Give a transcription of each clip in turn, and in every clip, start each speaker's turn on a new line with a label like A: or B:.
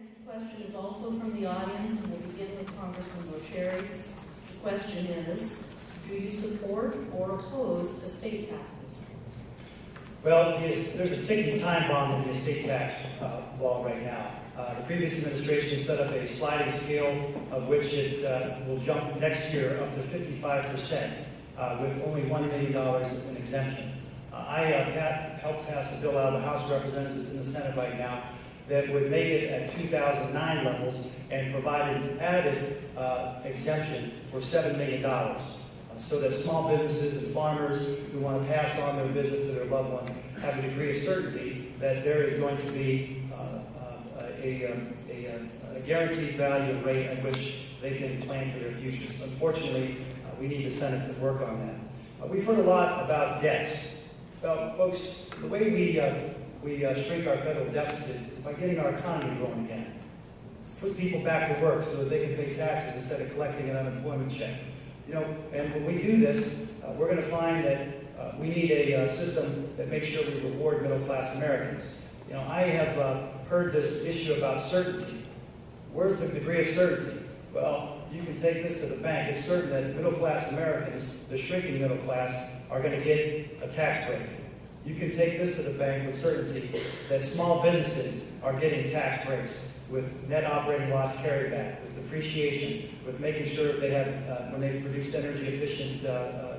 A: Next question is also from the audience, and we'll begin with Congressman Boccieri. The question is, do you support or oppose estate taxes?
B: Well, there's a ticking time bomb in the estate tax law right now. The previous administration set up a sliding scale of which it will jump next year up to 55% with only $1 million in exemption. I helped pass a bill out of the House of Representatives. It's in the Senate right now that would make it at 2009 levels and provide an added exemption for $7 million. So that small businesses and farmers who want to pass on their business to their loved ones have a degree of certainty that there is going to be a guaranteed value and rate at which they can plan for their futures. Unfortunately, we need the Senate to work on that. We've heard a lot about debts. Well, folks, the way we shrink our federal deficit is by getting our economy growing again. Put people back to work so that they can pay taxes instead of collecting an unemployment check. And when we do this, we're going to find that we need a system that makes sure we reward middle-class Americans. I have heard this issue about certainty. Where's the degree of certainty? Well, you can take this to the bank. It's certain that middle-class Americans, the shrinking middle class, are going to get a tax break. You can take this to the bank with certainty that small businesses are getting tax breaks with net operating loss carryback, with depreciation, with making sure that they have, when they produce energy efficient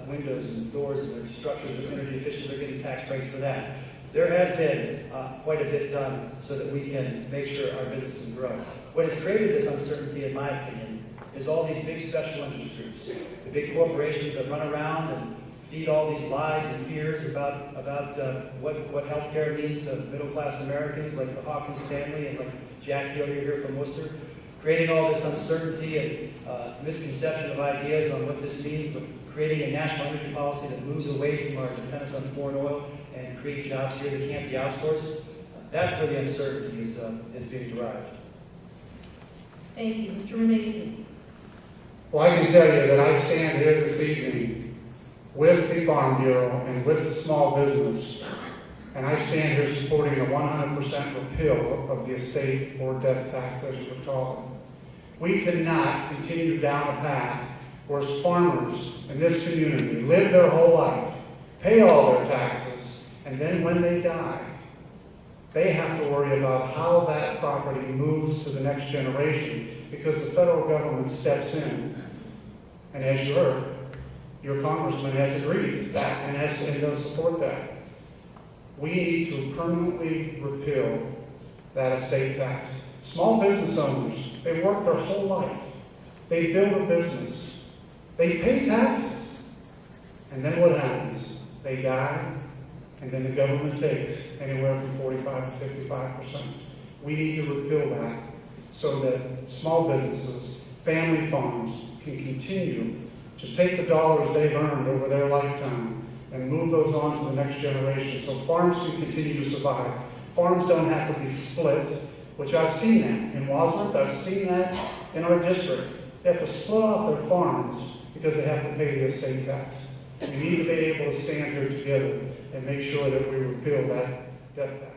B: windows and doors and their structures are energy efficient, they're getting tax breaks for that. There has been quite a bit done so that we can make sure our businesses grow. What has created this uncertainty, in my opinion, is all these big special interest groups, the big corporations that run around and feed all these lies and fears about what health care means to middle-class Americans, like the Hawkins family and like Jack Hillier here from Worcester, creating all this uncertainty and misconception of ideas on what this means, but creating a national energy policy that moves away from our dependence on foreign oil and create jobs here that can't be outsourced. That's where the uncertainty is being derived.
A: Thank you. Mr. Renacci.
C: Well, I can tell you that I stand here this evening with the Farm Bureau and with the small business, and I stand here supporting a 100% repeal of the estate or death tax, as you would call it. We cannot continue down a path where farmers in this community live their whole life, pay all their taxes, and then when they die, they have to worry about how that property moves to the next generation because the federal government steps in. And as you heard, your congressman has agreed that and does support that. We need to permanently repeal that estate tax. Small business owners, they work their whole life. They build a business. They pay taxes. And then what happens? They die, and then the government takes anywhere from 45 to 55%. We need to repeal that so that small businesses, family farms can continue to take the dollars they've earned over their lifetime and move those on to the next generation so farms can continue to survive. Farms don't have to be split, which I've seen that in Wadsworth. I've seen that in our district. They have to split off their farms because they have to pay the estate tax. We need to be able to stand here together and make sure that we repeal that death tax.